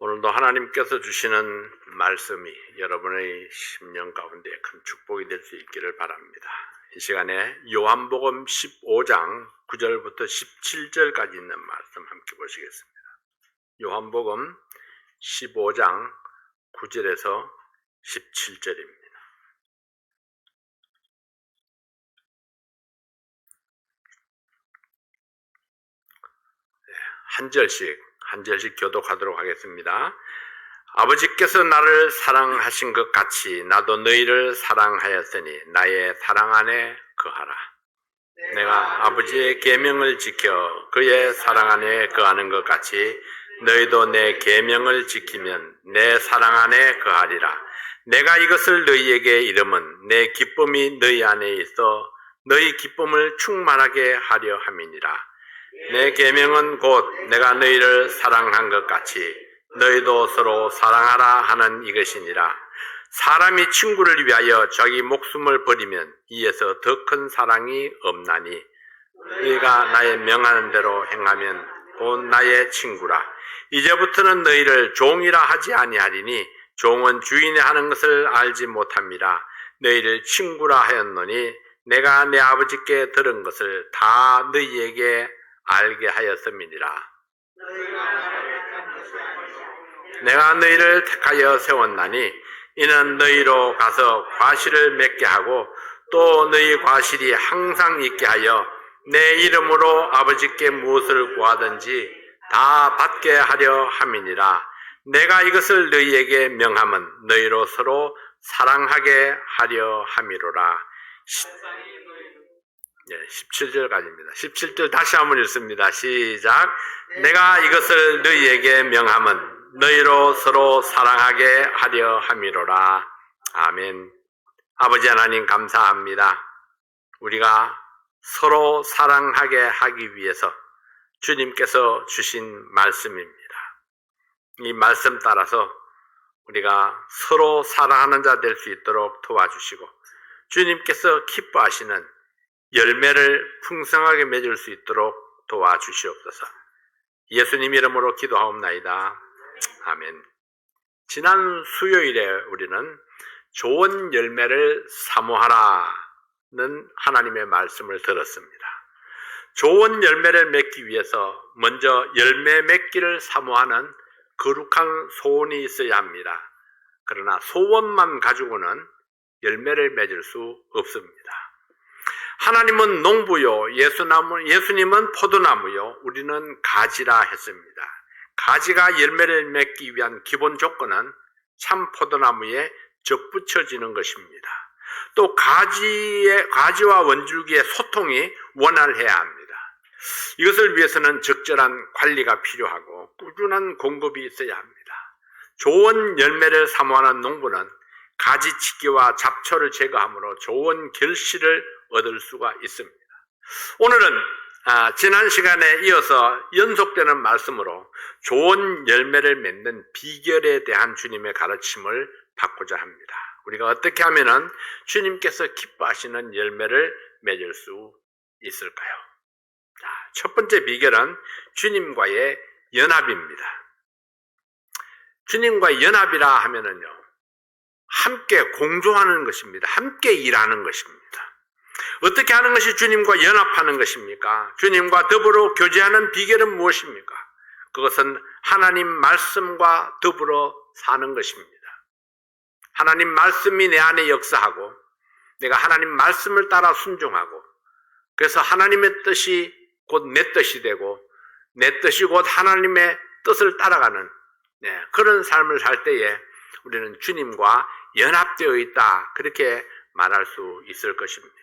오늘도 하나님께서 주시는 말씀이 여러분의 심령 가운데 큰 축복이 될 수 있기를 바랍니다. 이 시간에 요한복음 15장 9절부터 17절까지 있는 말씀 함께 보시겠습니다. 요한복음 15장 9절에서 17절입니다. 한 절씩 교독하도록 하겠습니다. 아버지께서 나를 사랑하신 것 같이 나도 너희를 사랑하였으니 나의 사랑 안에 거하라. 내가 아버지의 계명을 지켜 그의 사랑 안에 거하는 것 같이 너희도 내 계명을 지키면 내 사랑 안에 거하리라. 내가 이것을 너희에게 이름은 내 기쁨이 너희 안에 있어 너희 기쁨을 충만하게 하려 함이니라. 내 계명은 곧 내가 너희를 사랑한 것 같이 너희도 서로 사랑하라 하는 이것이니라. 사람이 친구를 위하여 자기 목숨을 버리면 이에서 더 큰 사랑이 없나니 너희가 나의 명하는 대로 행하면 곧 나의 친구라. 이제부터는 너희를 종이라 하지 아니하리니 종은 주인이 하는 것을 알지 못함이라. 너희를 친구라 하였노니 내가 내 아버지께 들은 것을 다 너희에게 알게 하였음이니라. 내가 너희를 택하여 세웠나니 이는 너희로 가서 과실을 맺게 하고 또 너희 과실이 항상 있게 하여 내 이름으로 아버지께 무엇을 구하든지 다 받게 하려 함이니라. 내가 이것을 너희에게 명함은 너희로 서로 사랑하게 하려 함이로라. 17절까지입니다. 17절 다시 한번 읽습니다. 시작. 내가 이것을 너희에게 명함은 너희로 서로 사랑하게 하려 함이로라. 아멘. 아버지 하나님 감사합니다. 우리가 서로 사랑하게 하기 위해서 주님께서 주신 말씀입니다. 이 말씀 따라서 우리가 서로 사랑하는 자 될 수 있도록 도와주시고 주님께서 기뻐하시는 열매를 풍성하게 맺을 수 있도록 도와주시옵소서. 예수님 이름으로 기도하옵나이다. 아멘. 지난 수요일에 우리는 좋은 열매를 사모하라는 하나님의 말씀을 들었습니다. 좋은 열매를 맺기 위해서 먼저 열매 맺기를 사모하는 거룩한 소원이 있어야 합니다. 그러나 소원만 가지고는 열매를 맺을 수 없습니다. 하나님은 농부요, 예수님은 포도나무요, 우리는 가지라 했습니다. 가지가 열매를 맺기 위한 기본 조건은 참 포도나무에 접붙여지는 것입니다. 또 가지와 원줄기의 소통이 원활해야 합니다. 이것을 위해서는 적절한 관리가 필요하고 꾸준한 공급이 있어야 합니다. 좋은 열매를 사모하는 농부는 가지치기와 잡초를 제거함으로 좋은 결실을 얻을 수가 있습니다. 오늘은 지난 시간에 이어서 연속되는 말씀으로 좋은 열매를 맺는 비결에 대한 주님의 가르침을 받고자 합니다. 우리가 어떻게 하면은 주님께서 기뻐하시는 열매를 맺을 수 있을까요? 첫 번째 비결은 주님과의 연합입니다. 주님과의 연합이라 하면은요, 함께 공조하는 것입니다. 함께 일하는 것입니다. 어떻게 하는 것이 주님과 연합하는 것입니까? 주님과 더불어 교제하는 비결은 무엇입니까? 그것은 하나님 말씀과 더불어 사는 것입니다. 하나님 말씀이 내 안에 역사하고 내가 하나님 말씀을 따라 순종하고 그래서 하나님의 뜻이 곧 내 뜻이 되고 내 뜻이 곧 하나님의 뜻을 따라가는 그런 삶을 살 때에 우리는 주님과 연합되어 있다, 그렇게 말할 수 있을 것입니다.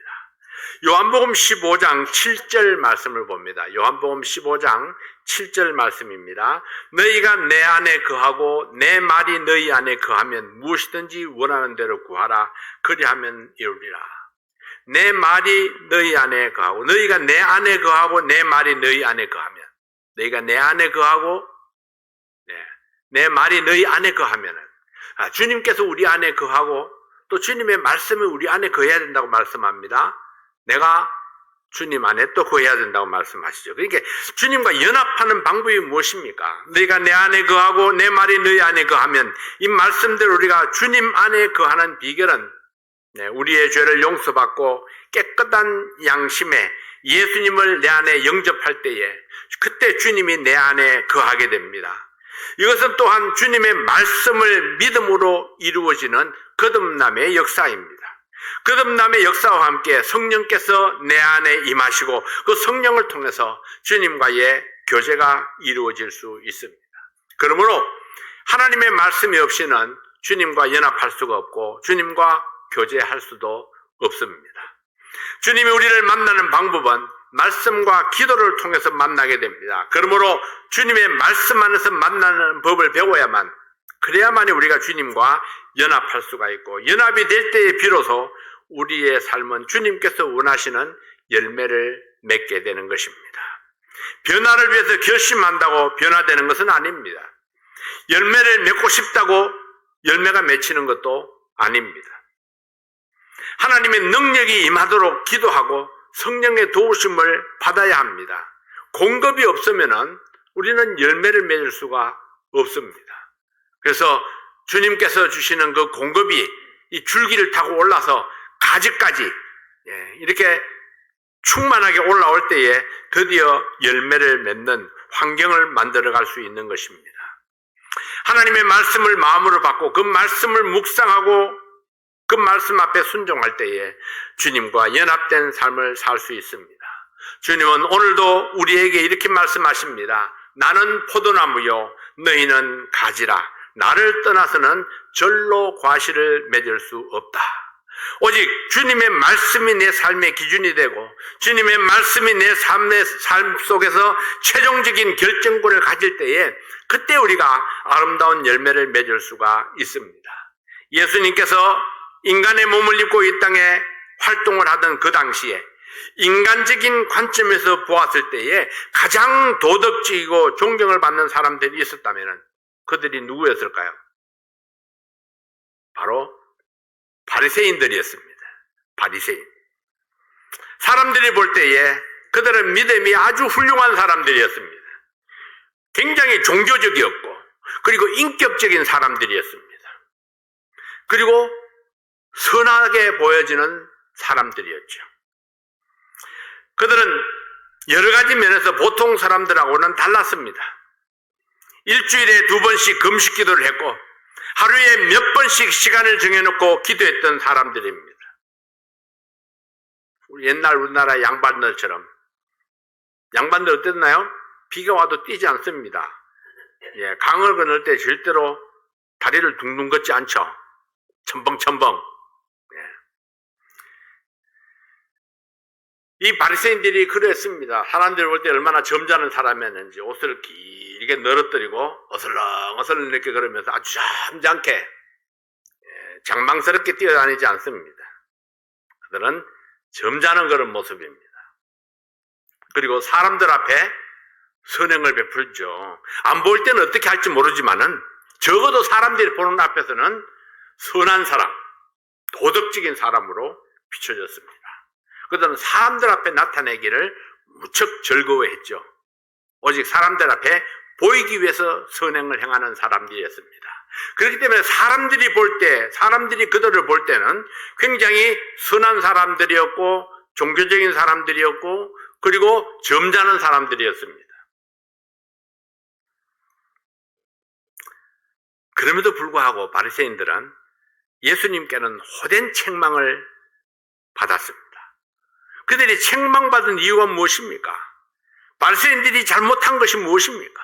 요한복음 15장 7절 말씀을 봅니다. 요한복음 15장 7절 말씀입니다. 너희가 내 안에 거하고 내 말이 너희 안에 거하면 무엇이든지 원하는 대로 구하라. 그리하면 이루리라. 내 말이 너희 안에 거하고 너희가 내 안에 거하고 내 말이 너희 안에 거하면, 너희가 내 안에 거하고 내 말이 너희 안에 거하면은 주님께서 우리 안에 거하고 또 주님의 말씀이 우리 안에 거해야 된다고 말씀합니다. 내가 주님 안에 또 거해야 된다고 말씀하시죠. 그러니까 주님과 연합하는 방법이 무엇입니까? 너희가 내 안에 거하고 내 말이 너희 안에 거하면, 이 말씀대로 우리가 주님 안에 거하는 비결은 우리의 죄를 용서받고 깨끗한 양심에 예수님을 내 안에 영접할 때에 그때 주님이 내 안에 거하게 됩니다. 이것은 또한 주님의 말씀을 믿음으로 이루어지는 거듭남의 역사입니다. 거듭남의 역사와 함께 성령께서 내 안에 임하시고 그 성령을 통해서 주님과의 교제가 이루어질 수 있습니다. 그러므로 하나님의 말씀이 없이는 주님과 연합할 수가 없고 주님과 교제할 수도 없습니다. 주님이 우리를 만나는 방법은 말씀과 기도를 통해서 만나게 됩니다. 그러므로 주님의 말씀 안에서 만나는 법을 배워야만, 그래야만이 우리가 주님과 연합할 수가 있고, 연합이 될 때에 비로소 우리의 삶은 주님께서 원하시는 열매를 맺게 되는 것입니다. 변화를 위해서 결심한다고 변화되는 것은 아닙니다. 열매를 맺고 싶다고 열매가 맺히는 것도 아닙니다. 하나님의 능력이 임하도록 기도하고 성령의 도우심을 받아야 합니다. 공급이 없으면 우리는 열매를 맺을 수가 없습니다. 그래서 주님께서 주시는 그 공급이 이 줄기를 타고 올라서 가지까지 이렇게 충만하게 올라올 때에 드디어 열매를 맺는 환경을 만들어갈 수 있는 것입니다. 하나님의 말씀을 마음으로 받고 그 말씀을 묵상하고 그 말씀 앞에 순종할 때에 주님과 연합된 삶을 살 수 있습니다. 주님은 오늘도 우리에게 이렇게 말씀하십니다. 나는 포도나무요 너희는 가지라. 나를 떠나서는 절로 과실을 맺을 수 없다. 오직 주님의 말씀이 내 삶의 기준이 되고 주님의 말씀이 내 삶 속에서 최종적인 결정권을 가질 때에 그때 우리가 아름다운 열매를 맺을 수가 있습니다. 예수님께서 인간의 몸을 입고 이 땅에 활동을 하던 그 당시에 인간적인 관점에서 보았을 때에 가장 도덕적이고 존경을 받는 사람들이 있었다면 그들이 누구였을까요? 바로 바리새인들이었습니다. 바리새인. 사람들이 볼 때에 그들은 믿음이 아주 훌륭한 사람들이었습니다. 굉장히 종교적이었고 그리고 인격적인 사람들이었습니다. 그리고 선하게 보여지는 사람들이었죠. 그들은 여러 가지 면에서 보통 사람들하고는 달랐습니다. 일주일에 2번씩 금식 기도를 했고 하루에 몇 번씩 시간을 정해놓고 기도했던 사람들입니다. 옛날 우리나라 양반들처럼, 양반들 어땠나요? 비가 와도 뛰지 않습니다. 강을 건널 때 절대로 다리를 둥둥 걷지 않죠. 첨벙첨벙. 이 바리새인들이 그랬습니다. 사람들이 볼 때 얼마나 점잖은 사람이었는지 옷을 길게 늘어뜨리고 어슬렁어슬렁 이렇게 걸으면서 아주 점잖게 장망스럽게 뛰어다니지 않습니다. 그들은 점잖은 그런 모습입니다. 그리고 사람들 앞에 선행을 베풀죠. 안 볼 때는 어떻게 할지 모르지만은 적어도 사람들이 보는 앞에서는 선한 사람, 도덕적인 사람으로 비춰졌습니다. 그들은 사람들 앞에 나타내기를 무척 즐거워했죠. 오직 사람들 앞에 보이기 위해서 선행을 행하는 사람들이었습니다. 그렇기 때문에 사람들이 볼 때, 사람들이 그들을 볼 때는 굉장히 선한 사람들이었고 종교적인 사람들이었고 그리고 점잖은 사람들이었습니다. 그럼에도 불구하고 바리새인들은 예수님께는 호된 책망을 받았습니다. 그들이 책망받은 이유가 무엇입니까? 바리새인들이 잘못한 것이 무엇입니까?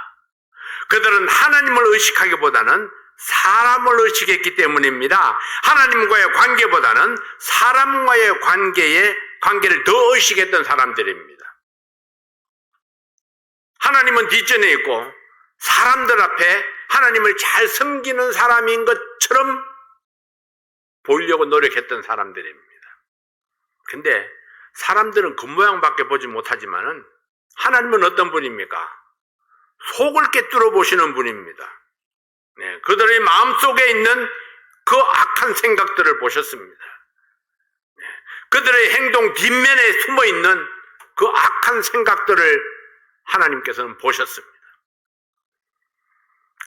그들은 하나님을 의식하기보다는 사람을 의식했기 때문입니다. 하나님과의 관계보다는 사람과의 관계를 더 의식했던 사람들입니다. 하나님은 뒷전에 있고 사람들 앞에 하나님을 잘 섬기는 사람인 것처럼 보이려고 노력했던 사람들입니다. 근데 사람들은 겉모양밖에 보지 못하지만은 하나님은 어떤 분입니까? 속을 꿰뚫어 보시는 분입니다. 그들의 마음속에 있는 그 악한 생각들을 보셨습니다. 그들의 행동 뒷면에 숨어 있는 그 악한 생각들을 하나님께서는 보셨습니다.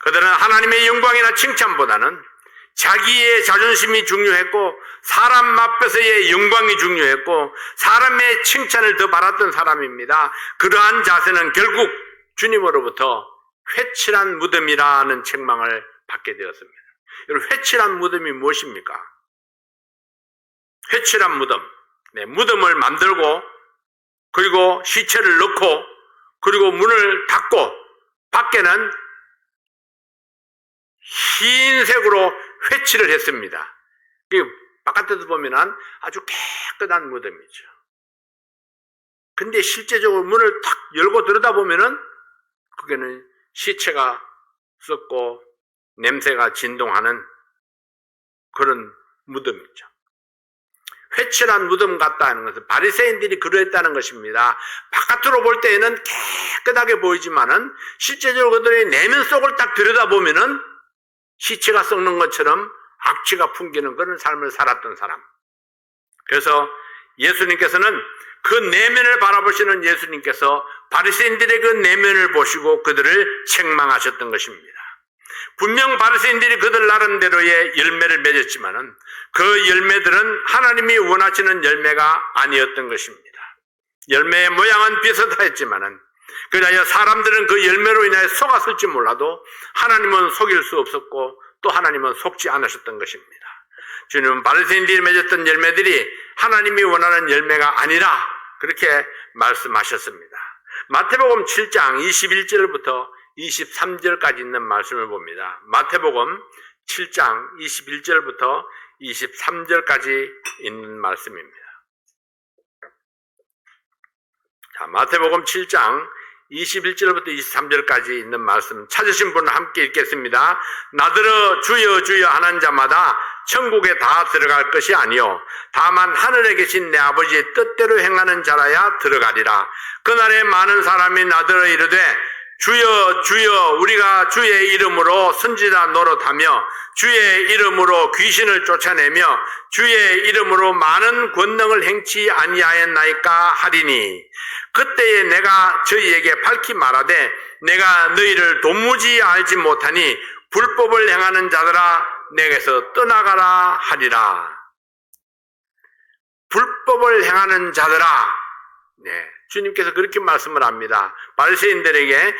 그들은 하나님의 영광이나 칭찬보다는 자기의 자존심이 중요했고 사람 앞에서의 영광이 중요했고 사람의 칭찬을 더 바랐던 사람입니다. 그러한 자세는 결국 주님으로부터 회칠한 무덤이라는 책망을 받게 되었습니다. 여러분, 회칠한 무덤이 무엇입니까? 회칠한 무덤. 무덤을 만들고 그리고 시체를 넣고 그리고 문을 닫고 밖에는 흰색으로 회칠을 했습니다. 바깥에서 보면 아주 깨끗한 무덤이죠. 근데 실제적으로 문을 탁 열고 들여다보면 그게는 시체가 썩고 냄새가 진동하는 그런 무덤이죠. 회칠한 무덤 같다 하는 것은 바리새인들이 그러했다는 것입니다. 바깥으로 볼 때에는 깨끗하게 보이지만은 실제적으로 그들의 내면 속을 딱 들여다보면은 시체가 썩는 것처럼 악취가 풍기는 그런 삶을 살았던 사람. 그래서 예수님께서는 그 내면을 바라보시는 예수님께서 바리새인들의 그 내면을 보시고 그들을 책망하셨던 것입니다. 분명 바리새인들이 그들 나름대로의 열매를 맺었지만은 그 열매들은 하나님이 원하시는 열매가 아니었던 것입니다. 열매의 모양은 비슷했지만은 그러나 사람들은 그 열매로 인하여 속았을지 몰라도 하나님은 속일 수 없었고 또 하나님은 속지 않으셨던 것입니다. 주님은 바리새인들이 맺었던 열매들이 하나님이 원하는 열매가 아니라 그렇게 말씀하셨습니다. 마태복음 7장 21절부터 23절까지 있는 말씀을 봅니다. 마태복음 7장 21절부터 23절까지 있는 말씀입니다. 자, 마태복음 7장 21절부터 23절까지 있는 말씀 찾으신 분은 함께 읽겠습니다. 나더러 주여 주여 하는 자마다 천국에 다 들어갈 것이 아니요 다만 하늘에 계신 내 아버지의 뜻대로 행하는 자라야 들어가리라. 그날에 많은 사람이 나더러 이르되 주여 주여 우리가 주의 이름으로 선지자 노릇하며 주의 이름으로 귀신을 쫓아내며 주의 이름으로 많은 권능을 행치 아니하였나이까 하리니 그때에 내가 저희에게 밝히 말하되 내가 너희를 도무지 알지 못하니 불법을 행하는 자들아 내게서 떠나가라 하리라. 불법을 행하는 자들아, 주님께서 그렇게 말씀을 합니다. 바리새인들에게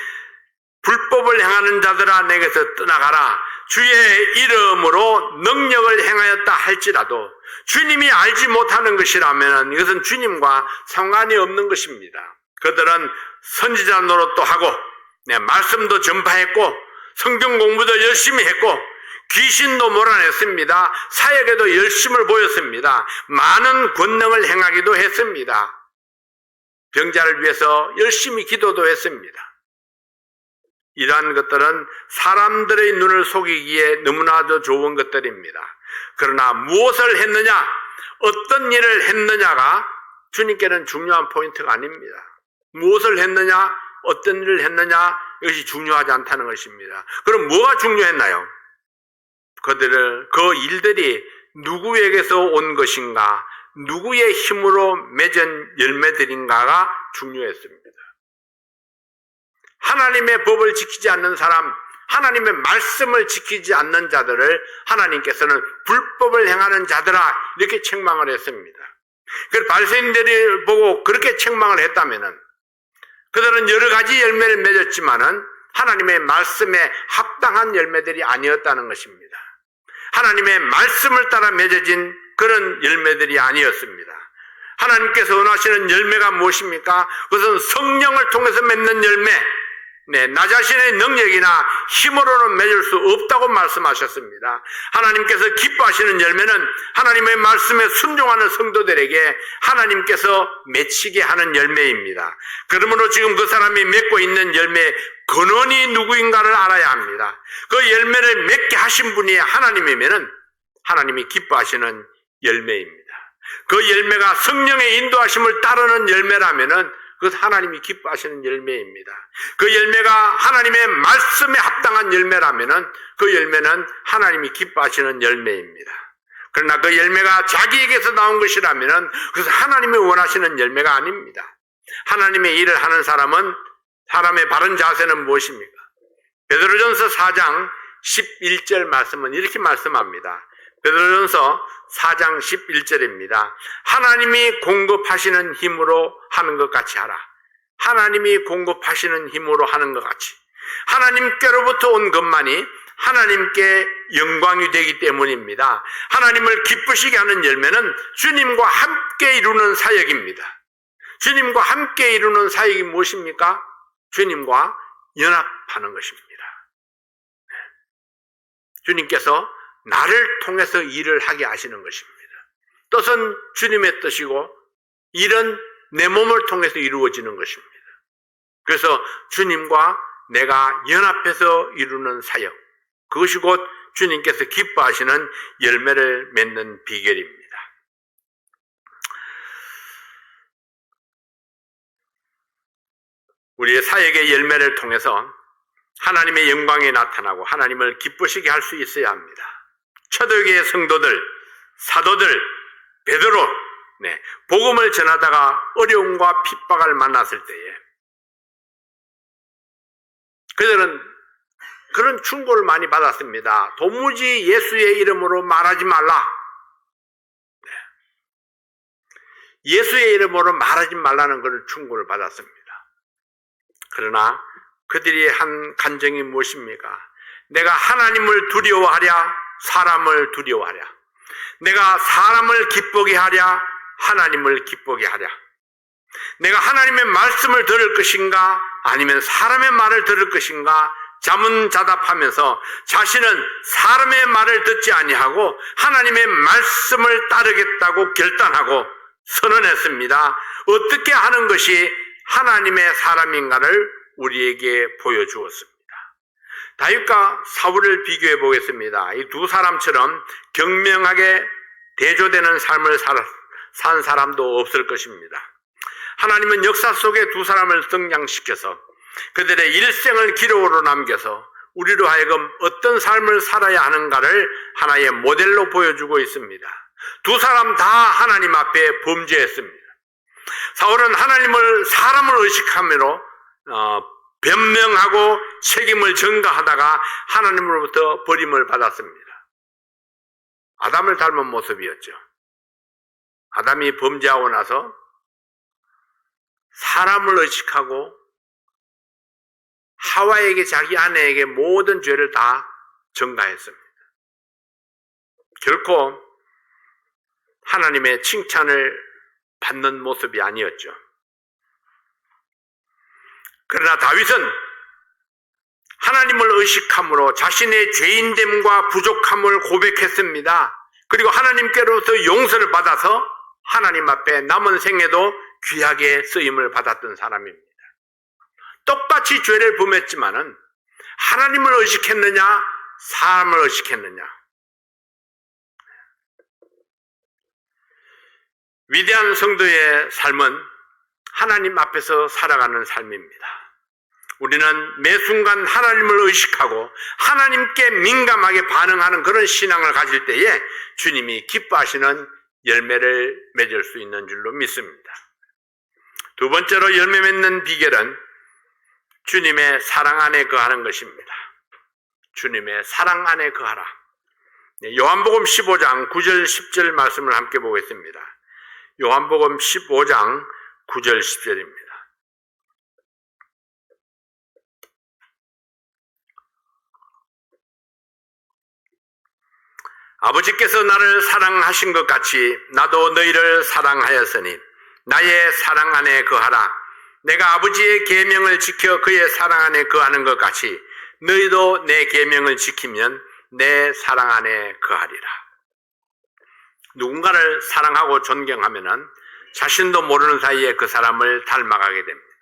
불법을 행하는 자들아 내게서 떠나가라. 주의 이름으로 능력을 행하였다 할지라도 주님이 알지 못하는 것이라면 이것은 주님과 상관이 없는 것입니다. 그들은 선지자 노릇도 하고 말씀도 전파했고 성경 공부도 열심히 했고 귀신도 몰아냈습니다. 사역에도 열심을 보였습니다. 많은 권능을 행하기도 했습니다. 병자를 위해서 열심히 기도도 했습니다. 이러한 것들은 사람들의 눈을 속이기에 너무나도 좋은 것들입니다. 그러나 무엇을 했느냐, 어떤 일을 했느냐가 주님께는 중요한 포인트가 아닙니다. 무엇을 했느냐, 어떤 일을 했느냐, 이것이 중요하지 않다는 것입니다. 그럼 뭐가 중요했나요? 그 일들이 누구에게서 온 것인가, 누구의 힘으로 맺은 열매들인가가 중요했습니다. 하나님의 법을 지키지 않는 사람, 하나님의 말씀을 지키지 않는 자들을 하나님께서는 불법을 행하는 자들아 이렇게 책망을 했습니다. 그 바리새인들이 보고 그렇게 책망을 했다면은 그들은 여러 가지 열매를 맺었지만은 하나님의 말씀에 합당한 열매들이 아니었다는 것입니다. 하나님의 말씀을 따라 맺어진 그런 열매들이 아니었습니다. 하나님께서 원하시는 열매가 무엇입니까? 그것은 성령을 통해서 맺는 열매, 나 자신의 능력이나 힘으로는 맺을 수 없다고 말씀하셨습니다. 하나님께서 기뻐하시는 열매는 하나님의 말씀에 순종하는 성도들에게 하나님께서 맺히게 하는 열매입니다. 그러므로 지금 그 사람이 맺고 있는 열매의 근원이 누구인가를 알아야 합니다. 그 열매를 맺게 하신 분이 하나님이면은 하나님이 기뻐하시는 열매입니다. 그 열매가 성령의 인도하심을 따르는 열매라면은 그것 하나님이 기뻐하시는 열매입니다. 그 열매가 하나님의 말씀에 합당한 열매라면은 그 열매는 하나님이 기뻐하시는 열매입니다. 그러나 그 열매가 자기에게서 나온 것이라면은 그것은 하나님이 원하시는 열매가 아닙니다. 하나님의 일을 하는 사람은 사람의 바른 자세는 무엇입니까? 베드로전서 4장 11절 말씀은 이렇게 말씀합니다. 베드로전서 4장 11절입니다. 하나님이 공급하시는 힘으로 하는 것 같이 하라. 하나님이 공급하시는 힘으로 하는 것 같이. 하나님께로부터 온 것만이 하나님께 영광이 되기 때문입니다. 하나님을 기쁘시게 하는 열매는 주님과 함께 이루는 사역입니다. 주님과 함께 이루는 사역이 무엇입니까? 주님과 연합하는 것입니다. 주님께서 나를 통해서 일을 하게 하시는 것입니다. 뜻은 주님의 뜻이고 일은 내 몸을 통해서 이루어지는 것입니다. 그래서 주님과 내가 연합해서 이루는 사역, 그것이 곧 주님께서 기뻐하시는 열매를 맺는 비결입니다. 우리의 사역의 열매를 통해서 하나님의 영광이 나타나고 하나님을 기쁘시게 할 수 있어야 합니다. 초대교회의 성도들, 사도들, 베드로, 복음을 전하다가 어려움과 핍박을 만났을 때에 그들은 그런 충고를 많이 받았습니다. 도무지 예수의 이름으로 말하지 말라. 예수의 이름으로 말하지 말라는 그런 충고를 받았습니다. 그러나 그들이 한 간증이 무엇입니까? 내가 하나님을 두려워하랴, 사람을 두려워하랴. 내가 사람을 기쁘게 하랴, 하나님을 기쁘게 하랴. 내가 하나님의 말씀을 들을 것인가, 아니면 사람의 말을 들을 것인가, 자문자답하면서 자신은 사람의 말을 듣지 아니하고 하나님의 말씀을 따르겠다고 결단하고 선언했습니다. 어떻게 하는 것이 하나님의 사람인가를 우리에게 보여주었습니다. 다윗과 사울을 비교해 보겠습니다. 이 두 사람처럼 경명하게 대조되는 삶을 산 사람도 없을 것입니다. 하나님은 역사 속에 두 사람을 등장시켜서 그들의 일생을 기록으로 남겨서 우리로 하여금 어떤 삶을 살아야 하는가를 하나의 모델로 보여주고 있습니다. 두 사람 다 하나님 앞에 범죄했습니다. 사울은 사람을 의식함으로 변명하고 책임을 전가하다가 하나님으로부터 버림을 받았습니다. 아담을 닮은 모습이었죠. 아담이 범죄하고 나서 사람을 의식하고 하와에게, 자기 아내에게 모든 죄를 다 전가했습니다. 결코 하나님의 칭찬을 받는 모습이 아니었죠. 그러나 다윗은 하나님을 의식함으로 자신의 죄인됨과 부족함을 고백했습니다. 그리고 하나님께로부터 용서를 받아서 하나님 앞에 남은 생에도 귀하게 쓰임을 받았던 사람입니다. 똑같이 죄를 범했지만은 하나님을 의식했느냐, 사람을 의식했느냐. 위대한 성도의 삶은 하나님 앞에서 살아가는 삶입니다. 우리는 매 순간 하나님을 의식하고 하나님께 민감하게 반응하는 그런 신앙을 가질 때에 주님이 기뻐하시는 열매를 맺을 수 있는 줄로 믿습니다. 두 번째로 열매 맺는 비결은 주님의 사랑 안에 거하는 것입니다. 주님의 사랑 안에 거하라. 요한복음 15장 9절 10절 말씀을 함께 보겠습니다. 요한복음 15장 9절 10절입니다. 아버지께서 나를 사랑하신 것 같이 나도 너희를 사랑하였으니 나의 사랑 안에 거하라. 내가 아버지의 계명을 지켜 그의 사랑 안에 거하는 것 같이 너희도 내 계명을 지키면 내 사랑 안에 거하리라. 누군가를 사랑하고 존경하면은 자신도 모르는 사이에 그 사람을 닮아가게 됩니다.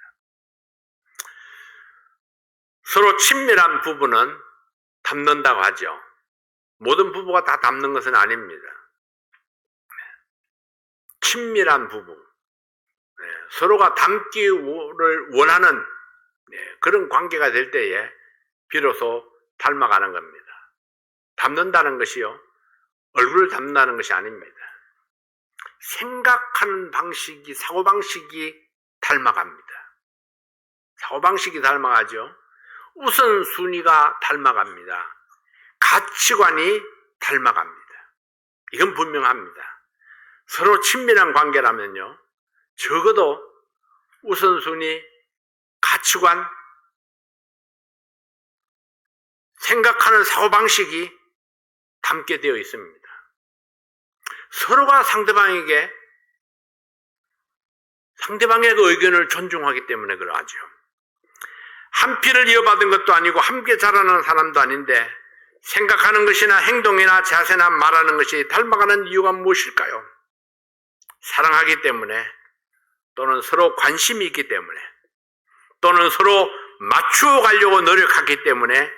서로 친밀한 부부는 닮는다고 하죠. 모든 부부가 다 닮는 것은 아닙니다. 친밀한 부부, 서로가 닮기를 원하는 그런 관계가 될 때에 비로소 닮아가는 겁니다. 닮는다는 것이요, 얼굴을 닮는다는 것이 아닙니다. 생각하는 방식이, 사고방식이 닮아갑니다. 사고방식이 닮아가죠. 우선순위가 닮아갑니다. 가치관이 닮아갑니다. 이건 분명합니다. 서로 친밀한 관계라면요, 적어도 우선순위, 가치관, 생각하는 사고방식이 담게 되어 있습니다. 서로가 상대방의 그 의견을 존중하기 때문에 그러하죠. 한 피를 이어받은 것도 아니고 함께 자라는 사람도 아닌데 생각하는 것이나 행동이나 자세나 말하는 것이 닮아가는 이유가 무엇일까요? 사랑하기 때문에, 또는 서로 관심이 있기 때문에, 또는 서로 맞추어 가려고 노력하기 때문에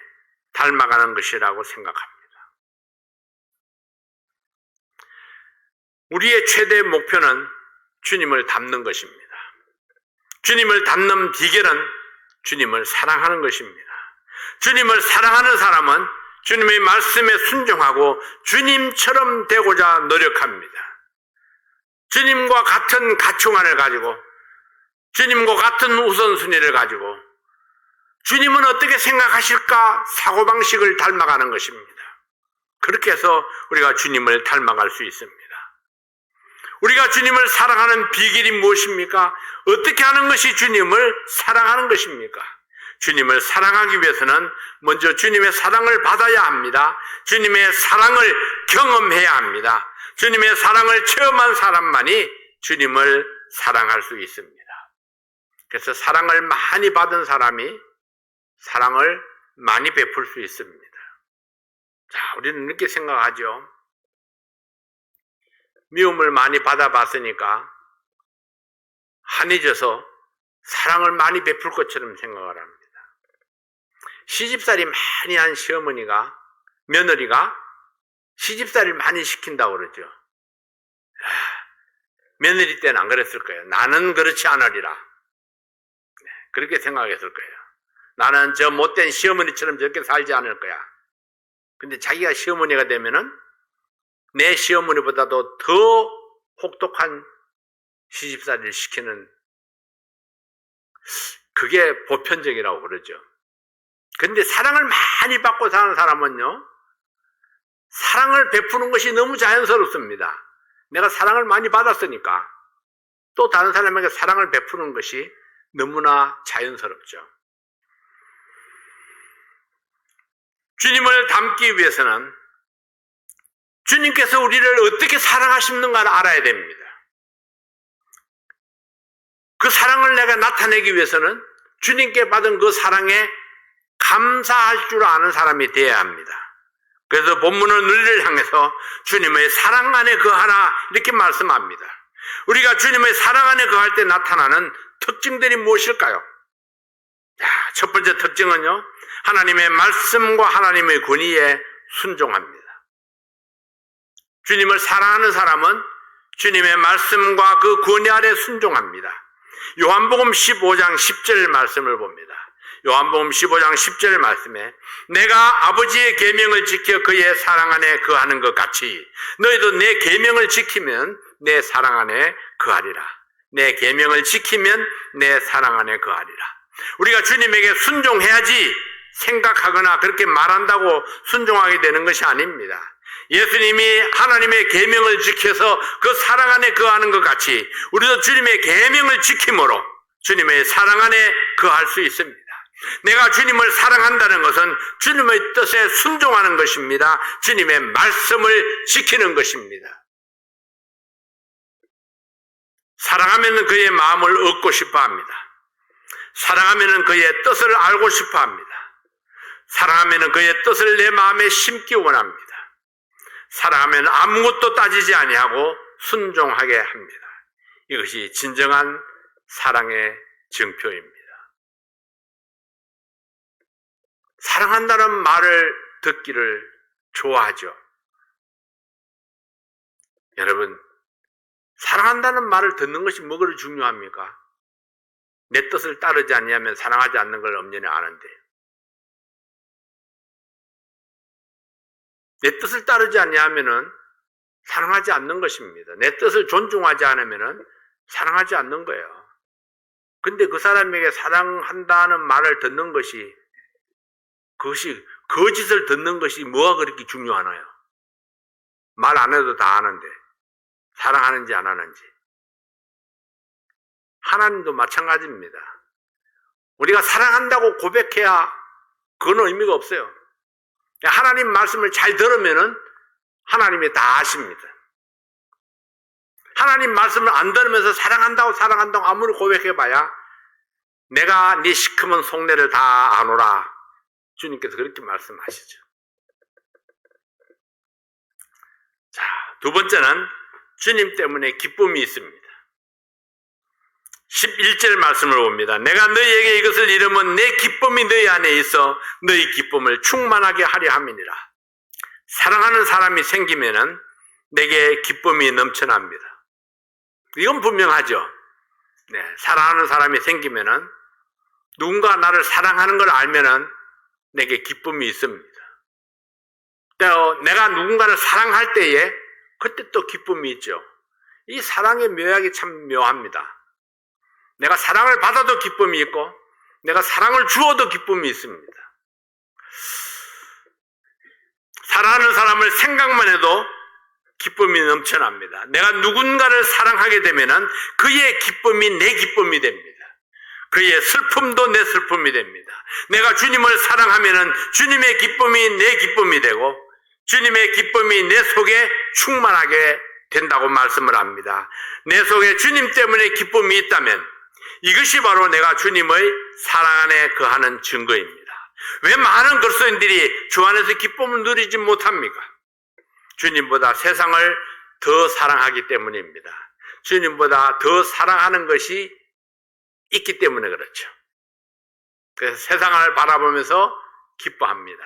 닮아가는 것이라고 생각합니다. 우리의 최대 목표는 주님을 닮는 것입니다. 주님을 닮는 비결은 주님을 사랑하는 것입니다. 주님을 사랑하는 사람은 주님의 말씀에 순종하고 주님처럼 되고자 노력합니다. 주님과 같은 가치관을 가지고, 주님과 같은 우선순위를 가지고 주님은 어떻게 생각하실까 사고방식을 닮아가는 것입니다. 그렇게 해서 우리가 주님을 닮아갈 수 있습니다. 우리가 주님을 사랑하는 비결이 무엇입니까? 어떻게 하는 것이 주님을 사랑하는 것입니까? 주님을 사랑하기 위해서는 먼저 주님의 사랑을 받아야 합니다. 주님의 사랑을 경험해야 합니다. 주님의 사랑을 체험한 사람만이 주님을 사랑할 수 있습니다. 그래서 사랑을 많이 받은 사람이 사랑을 많이 베풀 수 있습니다. 자, 우리는 이렇게 생각하죠. 미움을 많이 받아봤으니까 한해져서 사랑을 많이 베풀 것처럼 생각을 합니다. 시집살이 많이 한 며느리가 시집살이를 많이 시킨다고 그러죠. 며느리 때는 안 그랬을 거예요. 나는 그렇지 않으리라. 그렇게 생각했을 거예요. 나는 저 못된 시어머니처럼 저렇게 살지 않을 거야. 근데 자기가 시어머니가 되면은 내 시어머니보다도 더 혹독한 시집살이를 시키는, 그게 보편적이라고 그러죠. 근데 사랑을 많이 받고 사는 사람은요, 사랑을 베푸는 것이 너무 자연스럽습니다. 내가 사랑을 많이 받았으니까 또 다른 사람에게 사랑을 베푸는 것이 너무나 자연스럽죠. 주님을 닮기 위해서는 주님께서 우리를 어떻게 사랑하시는가를 알아야 됩니다. 그 사랑을 내가 나타내기 위해서는 주님께 받은 그 사랑에 감사할 줄 아는 사람이 되어야 합니다. 그래서 본문은 우리를 향해서 주님의 사랑 안에 거하라 이렇게 말씀합니다. 우리가 주님의 사랑 안에 거할 때 나타나는 특징들이 무엇일까요? 자, 첫 번째 특징은요, 하나님의 말씀과 하나님의 권위에 순종합니다. 주님을 사랑하는 사람은 주님의 말씀과 그 권위 아래 순종합니다. 요한복음 15장 10절 말씀을 봅니다. 요한복음 15장 10절 말씀에 내가 아버지의 계명을 지켜 그의 사랑 안에 거하는 것 같이 너희도 내 계명을 지키면 내 사랑 안에 거하리라. 내 계명을 지키면 내 사랑 안에 거하리라. 우리가 주님에게 순종해야지 생각하거나 그렇게 말한다고 순종하게 되는 것이 아닙니다. 예수님이 하나님의 계명을 지켜서 그 사랑 안에 거하는 것 같이 우리도 주님의 계명을 지킴으로 주님의 사랑 안에 거할 수 있습니다. 내가 주님을 사랑한다는 것은 주님의 뜻에 순종하는 것입니다. 주님의 말씀을 지키는 것입니다. 사랑하면 그의 마음을 얻고 싶어 합니다. 사랑하면 그의 뜻을 알고 싶어 합니다. 사랑하면 그의 뜻을 내 마음에 심기 원합니다. 사랑하면 아무것도 따지지 아니하고 순종하게 합니다. 이것이 진정한 사랑의 증표입니다. 사랑한다는 말을 듣기를 좋아하죠. 여러분, 사랑한다는 말을 듣는 것이 뭐가 중요합니까? 내 뜻을 따르지 않으면 사랑하지 않는 걸 엄연히 아는데, 내 뜻을 따르지 않으면 사랑하지 않는 것입니다. 내 뜻을 존중하지 않으면 사랑하지 않는 거예요. 근데 그 사람에게 사랑한다는 말을 듣는 것이, 그것이 거짓을 듣는 것이 뭐가 그렇게 중요하나요? 말 안 해도 다 아는데 사랑하는지 안 하는지. 하나님도 마찬가지입니다. 우리가 사랑한다고 고백해야 그건 의미가 없어요. 하나님 말씀을 잘 들으면은 하나님이 다 아십니다. 하나님 말씀을 안 들으면서 사랑한다고 아무리 고백해봐야 내가 네 시커먼 속내를 다 아노라. 주님께서 그렇게 말씀하시죠. 자, 두 번째는 주님 때문에 기쁨이 있습니다. 11절 말씀을 봅니다. 내가 너희에게 이것을 이르면 내 기쁨이 너희 안에 있어 너희 기쁨을 충만하게 하려 함이니라. 사랑하는 사람이 생기면은 내게 기쁨이 넘쳐납니다. 이건 분명하죠. 네, 사랑하는 사람이 생기면은 누군가 나를 사랑하는 걸 알면은 내게 기쁨이 있습니다. 또 내가 누군가를 사랑할 때에 그때 또 기쁨이 있죠. 이 사랑의 묘약이 참 묘합니다. 내가 사랑을 받아도 기쁨이 있고 내가 사랑을 주어도 기쁨이 있습니다. 사랑하는 사람을 생각만 해도 기쁨이 넘쳐납니다. 내가 누군가를 사랑하게 되면은 그의 기쁨이 내 기쁨이 됩니다. 그의 슬픔도 내 슬픔이 됩니다. 내가 주님을 사랑하면은 주님의 기쁨이 내 기쁨이 되고 주님의 기쁨이 내 속에 충만하게 된다고 말씀을 합니다. 내 속에 주님 때문에 기쁨이 있다면 이것이 바로 내가 주님의 사랑 안에 거하는 증거입니다. 왜 많은 그리스도인들이 주 안에서 기쁨을 누리지 못합니까? 주님보다 세상을 더 사랑하기 때문입니다. 주님보다 더 사랑하는 것이 있기 때문에 그렇죠. 그래서 세상을 바라보면서 기뻐합니다.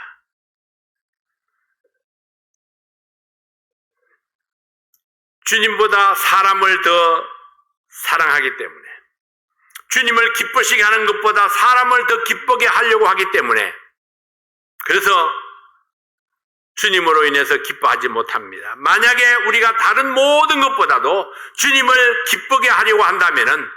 주님보다 사람을 더 사랑하기 때문에, 주님을 기쁘시게 하는 것보다 사람을 더 기쁘게 하려고 하기 때문에, 그래서 주님으로 인해서 기뻐하지 못합니다. 만약에 우리가 다른 모든 것보다도 주님을 기쁘게 하려고 한다면은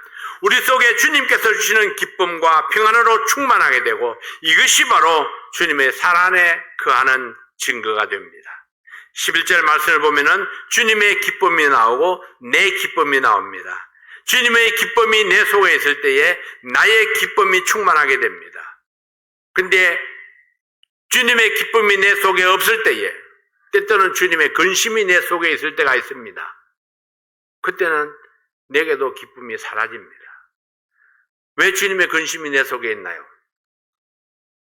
우리 속에 주님께서 주시는 기쁨과 평안으로 충만하게 되고 이것이 바로 주님의 사랑 안에 거하는 증거가 됩니다. 11절 말씀을 보면은 주님의 기쁨이 나오고 내 기쁨이 나옵니다. 주님의 기쁨이 내 속에 있을 때에 나의 기쁨이 충만하게 됩니다. 근데 주님의 기쁨이 내 속에 없을 때에 때때로는 주님의 근심이 내 속에 있을 때가 있습니다. 그때는 내게도 기쁨이 사라집니다. 왜 주님의 근심이 내 속에 있나요?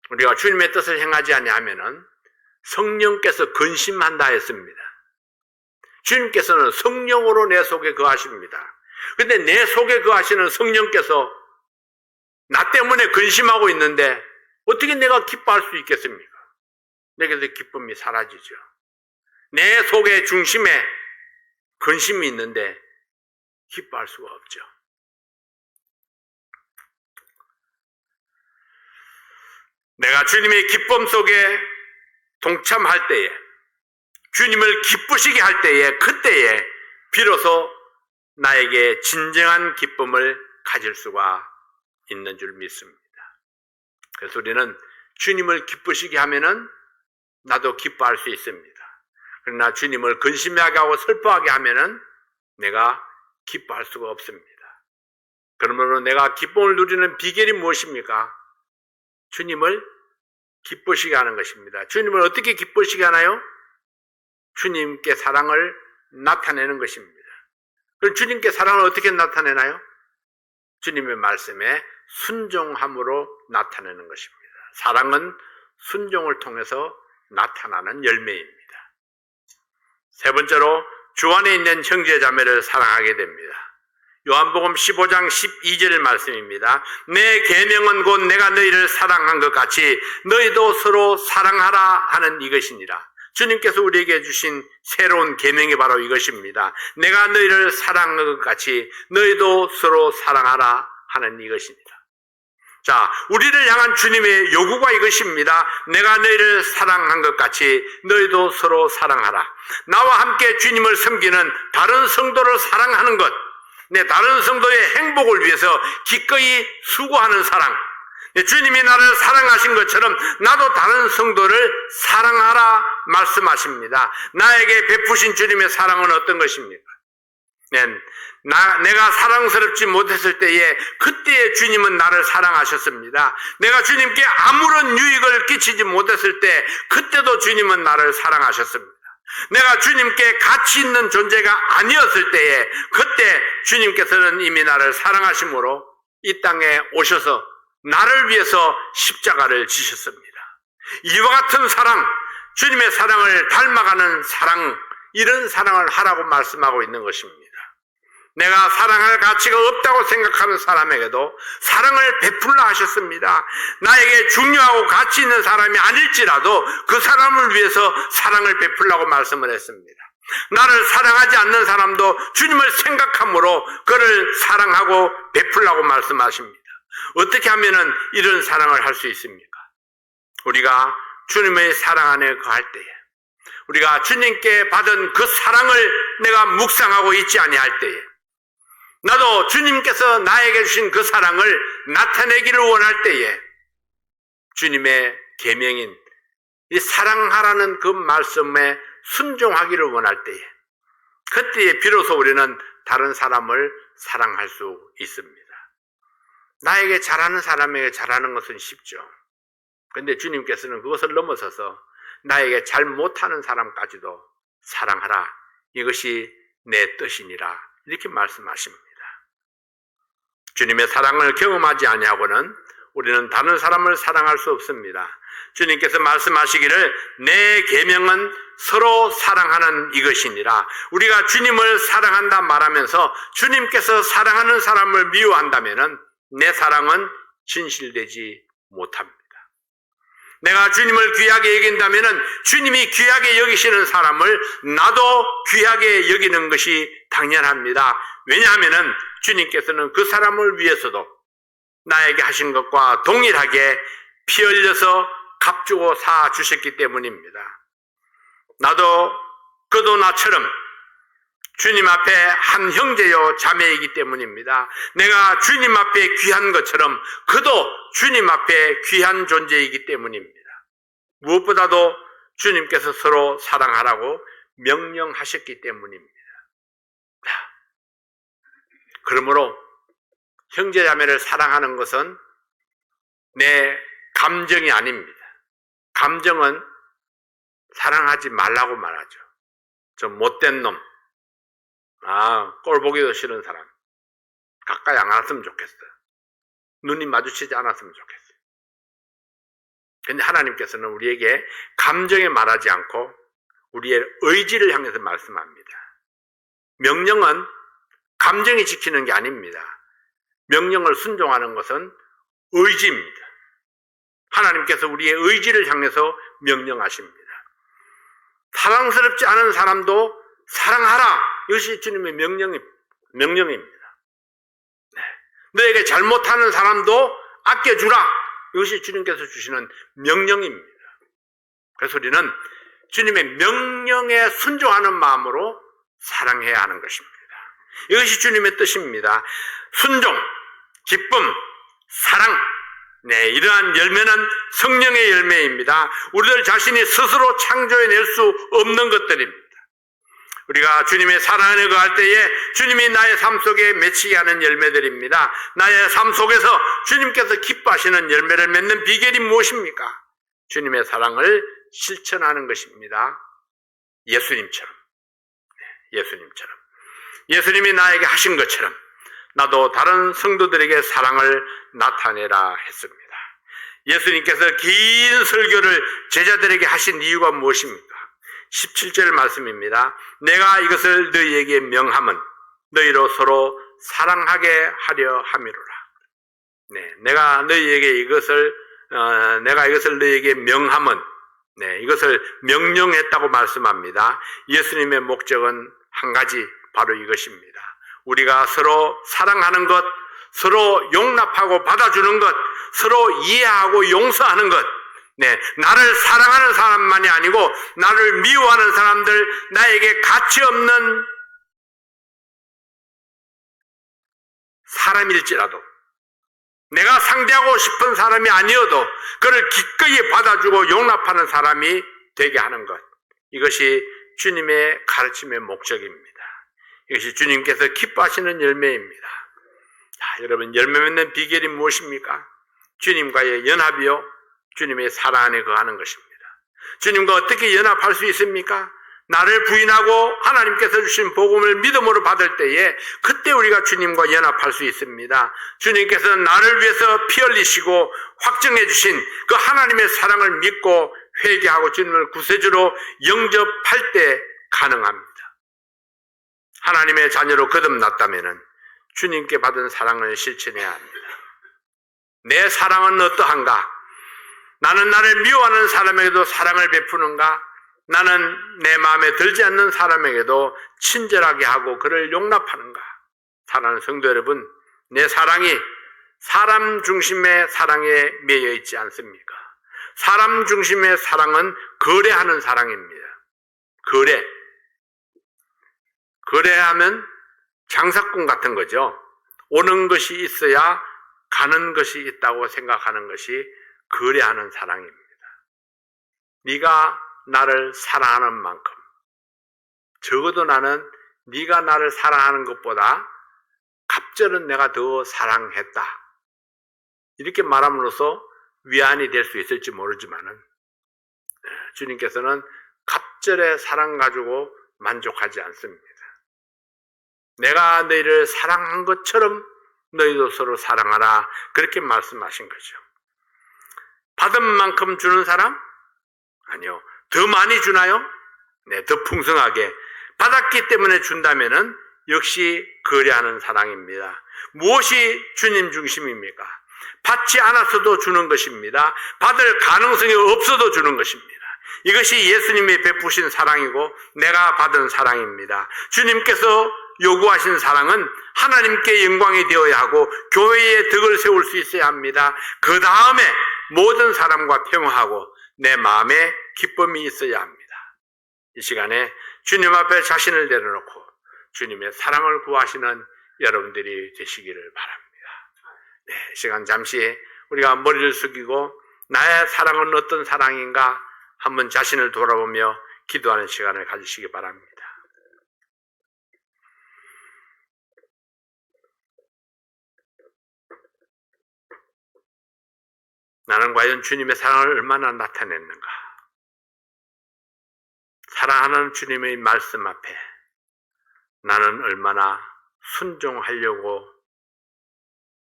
우리가 주님의 뜻을 행하지 아니하면은 성령께서 근심한다 했습니다. 주님께서는 성령으로 내 속에 거하십니다. 근데 내 속에 거하시는 성령께서 나 때문에 근심하고 있는데 어떻게 내가 기뻐할 수 있겠습니까? 내게서 기쁨이 사라지죠. 내 속의 중심에 근심이 있는데 기뻐할 수가 없죠. 내가 주님의 기쁨 속에 동참할 때에, 주님을 기쁘시게 할 때에, 그때에 비로소 나에게 진정한 기쁨을 가질 수가 있는 줄 믿습니다. 그래서 우리는 주님을 기쁘시게 하면은 나도 기뻐할 수 있습니다. 그러나 주님을 근심하게 하고 슬퍼하게 하면은 내가 기뻐할 수가 없습니다. 그러므로 내가 기쁨을 누리는 비결이 무엇입니까? 주님을 기쁘시게 하는 것입니다. 주님을 어떻게 기쁘시게 하나요? 주님께 사랑을 나타내는 것입니다. 그럼 주님께 사랑을 어떻게 나타내나요? 주님의 말씀에 순종함으로 나타내는 것입니다. 사랑은 순종을 통해서 나타나는 열매입니다. 세 번째로 주 안에 있는 형제 자매를 사랑하게 됩니다. 요한복음 15장 12절 말씀입니다. 내 계명은 곧 내가 너희를 사랑한 것 같이 너희도 서로 사랑하라 하는 이것이니라. 주님께서 우리에게 주신 새로운 계명이 바로 이것입니다. 내가 너희를 사랑한 것 같이 너희도 서로 사랑하라 하는 이것입니다. 자, 우리를 향한 주님의 요구가 이것입니다. 내가 너희를 사랑한 것 같이 너희도 서로 사랑하라. 나와 함께 주님을 섬기는 다른 성도를 사랑하는 것, 다른 성도의 행복을 위해서 기꺼이 수고하는 사랑. 주님이 나를 사랑하신 것처럼 나도 다른 성도를 사랑하라 말씀하십니다. 나에게 베푸신 주님의 사랑은 어떤 것입니까? 내가 사랑스럽지 못했을 때에 그때에 주님은 나를 사랑하셨습니다. 내가 주님께 아무런 유익을 끼치지 못했을 때 그때도 주님은 나를 사랑하셨습니다. 내가 주님께 가치 있는 존재가 아니었을 때에 그때 주님께서는 이미 나를 사랑하심으로 이 땅에 오셔서 나를 위해서 십자가를 지셨습니다. 이와 같은 사랑, 주님의 사랑을 닮아가는 사랑, 이런 사랑을 하라고 말씀하고 있는 것입니다. 내가 사랑할 가치가 없다고 생각하는 사람에게도 사랑을 베풀라 하셨습니다. 나에게 중요하고 가치 있는 사람이 아닐지라도 그 사람을 위해서 사랑을 베풀라고 말씀을 했습니다. 나를 사랑하지 않는 사람도 주님을 생각함으로 그를 사랑하고 베풀라고 말씀하십니다. 어떻게 하면은 이런 사랑을 할 수 있습니까? 우리가 주님의 사랑 안에 거할 때에, 우리가 주님께 받은 그 사랑을 내가 묵상하고 있지 아니할 때에, 나도 주님께서 나에게 주신 그 사랑을 나타내기를 원할 때에 주님의 계명인 이 사랑하라는 그 말씀에 순종하기를 원할 때에, 그때에 비로소 우리는 다른 사람을 사랑할 수 있습니다. 나에게 잘하는 사람에게 잘하는 것은 쉽죠. 그런데 주님께서는 그것을 넘어서서 나에게 잘 못하는 사람까지도 사랑하라, 이것이 내 뜻이니라, 이렇게 말씀하십니다. 주님의 사랑을 경험하지 아니하고는 우리는 다른 사람을 사랑할 수 없습니다. 주님께서 말씀하시기를 내 계명은 서로 사랑하는 이것이니라. 우리가 주님을 사랑한다 말하면서 주님께서 사랑하는 사람을 미워한다면 내 사랑은 진실되지 못합니다. 내가 주님을 귀하게 여긴다면 주님이 귀하게 여기시는 사람을 나도 귀하게 여기는 것이 당연합니다. 왜냐하면 주님께서는 그 사람을 위해서도 나에게 하신 것과 동일하게 피 흘려서 값주고 사 주셨기 때문입니다. 그도 나처럼 주님 앞에 한 형제요 자매이기 때문입니다. 내가 주님 앞에 귀한 것처럼 그도 주님 앞에 귀한 존재이기 때문입니다. 무엇보다도 주님께서 서로 사랑하라고 명령하셨기 때문입니다. 그러므로 형제 자매를 사랑하는 것은 내 감정이 아닙니다. 감정은 사랑하지 말라고 말하죠. 저 못된 놈, 꼴 보기도 싫은 사람, 가까이 안 왔으면 좋겠어요. 눈이 마주치지 않았으면 좋겠어요. 그런데 하나님께서는 우리에게 감정에 말하지 않고 우리의 의지를 향해서 말씀합니다. 명령은 감정이 지키는 게 아닙니다. 명령을 순종하는 것은 의지입니다. 하나님께서 우리의 의지를 향해서 명령하십니다. 사랑스럽지 않은 사람도 사랑하라, 이것이 주님의 명령입니다. 너에게 잘못하는 사람도 아껴주라, 이것이 주님께서 주시는 명령입니다. 그래서 우리는 주님의 명령에 순종하는 마음으로 사랑해야 하는 것입니다. 이것이 주님의 뜻입니다. 순종, 기쁨, 사랑, 이러한 열매는 성령의 열매입니다. 우리들 자신이 스스로 창조해낼 수 없는 것들입니다. 우리가 주님의 사랑 안에 거할 때에 주님이 나의 삶 속에 맺히게 하는 열매들입니다. 나의 삶 속에서 주님께서 기뻐하시는 열매를 맺는 비결이 무엇입니까? 주님의 사랑을 실천하는 것입니다. 예수님처럼. 예수님이 나에게 하신 것처럼 나도 다른 성도들에게 사랑을 나타내라 했습니다. 예수님께서 긴 설교를 제자들에게 하신 이유가 무엇입니까? 17절 말씀입니다. 내가 이것을 너희에게 명함은 너희로 서로 사랑하게 하려 함이로라. 내가 이것을 너희에게 명함은, 이것을 명령했다고 말씀합니다. 예수님의 목적은 한 가지, 바로 이것입니다. 우리가 서로 사랑하는 것, 서로 용납하고 받아주는 것, 서로 이해하고 용서하는 것, 나를 사랑하는 사람만이 아니고 나를 미워하는 사람들, 나에게 가치 없는 사람일지라도 내가 상대하고 싶은 사람이 아니어도 그를 기꺼이 받아주고 용납하는 사람이 되게 하는 것, 이것이 주님의 가르침의 목적입니다. 이것이 주님께서 기뻐하시는 열매입니다. 자, 여러분, 열매 맺는 비결이 무엇입니까? 주님과의 연합이요, 주님의 사랑 안에 거하는 것입니다. 주님과 어떻게 연합할 수 있습니까? 나를 부인하고 하나님께서 주신 복음을 믿음으로 받을 때에 그때 우리가 주님과 연합할 수 있습니다. 주님께서 나를 위해서 피 흘리시고 확증해 주신 그 하나님의 사랑을 믿고 회개하고 주님을 구세주로 영접할 때 가능합니다. 하나님의 자녀로 거듭났다면 주님께 받은 사랑을 실천해야 합니다. 내 사랑은 어떠한가? 나는 나를 미워하는 사람에게도 사랑을 베푸는가? 나는 내 마음에 들지 않는 사람에게도 친절하게 하고 그를 용납하는가? 사랑하는 성도 여러분, 내 사랑이 사람 중심의 사랑에 매여 있지 않습니까? 사람 중심의 사랑은 거래하는 사랑입니다. 거래하면 장사꾼 같은 거죠. 오는 것이 있어야 가는 것이 있다고 생각하는 것이 거래하는 사랑입니다. 네가 나를 사랑하는 만큼, 적어도 나는 네가 나를 사랑하는 것보다 갑절은 내가 더 사랑했다, 이렇게 말함으로써 위안이 될 수 있을지 모르지만은 주님께서는 갑절의 사랑 가지고 만족하지 않습니다. 내가 너희를 사랑한 것처럼 너희도 서로 사랑하라, 그렇게 말씀하신 거죠. 받은 만큼 주는 사람? 아니요. 더 많이 주나요? 네, 더 풍성하게. 받았기 때문에 준다면은 역시 거래하는 사랑입니다. 무엇이 주님 중심입니까? 받지 않았어도 주는 것입니다. 받을 가능성이 없어도 주는 것입니다. 이것이 예수님이 베푸신 사랑이고 내가 받은 사랑입니다. 주님께서 요구하신 사랑은 하나님께 영광이 되어야 하고 교회의 덕을 세울 수 있어야 합니다. 그 다음에 모든 사람과 평화하고 내 마음에 기쁨이 있어야 합니다. 이 시간에 주님 앞에 자신을 내려놓고 주님의 사랑을 구하시는 여러분들이 되시기를 바랍니다. 네, 시간 잠시 우리가 머리를 숙이고 나의 사랑은 어떤 사랑인가 한번 자신을 돌아보며 기도하는 시간을 가지시기 바랍니다. 나는 과연 주님의 사랑을 얼마나 나타냈는가? 사랑하는 주님의 말씀 앞에 나는 얼마나 순종하려고,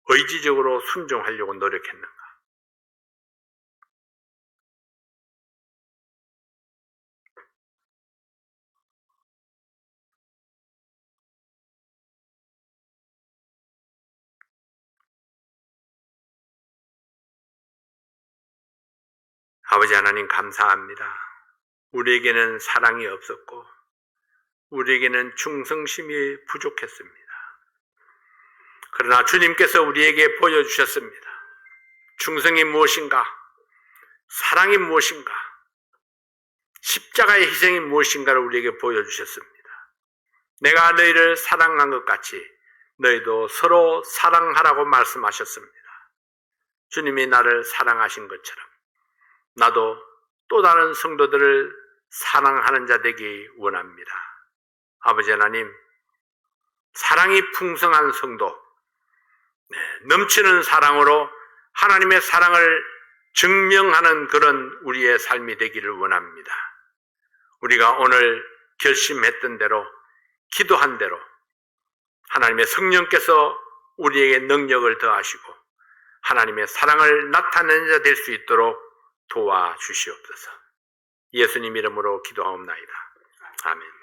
의지적으로 순종하려고 노력했는가? 아버지 하나님, 감사합니다. 우리에게는 사랑이 없었고 우리에게는 충성심이 부족했습니다. 그러나 주님께서 우리에게 보여주셨습니다. 충성이 무엇인가? 사랑이 무엇인가? 십자가의 희생이 무엇인가를 우리에게 보여주셨습니다. 내가 너희를 사랑한 것 같이 너희도 서로 사랑하라고 말씀하셨습니다. 주님이 나를 사랑하신 것처럼 나도 또 다른 성도들을 사랑하는 자 되기 원합니다. 아버지 하나님, 사랑이 풍성한 성도, 넘치는 사랑으로 하나님의 사랑을 증명하는 그런 우리의 삶이 되기를 원합니다. 우리가 오늘 결심했던 대로, 기도한 대로 하나님의 성령께서 우리에게 능력을 더하시고 하나님의 사랑을 나타내는 자 될 수 있도록 도와주시옵소서. 예수님 이름으로 기도하옵나이다. 아멘.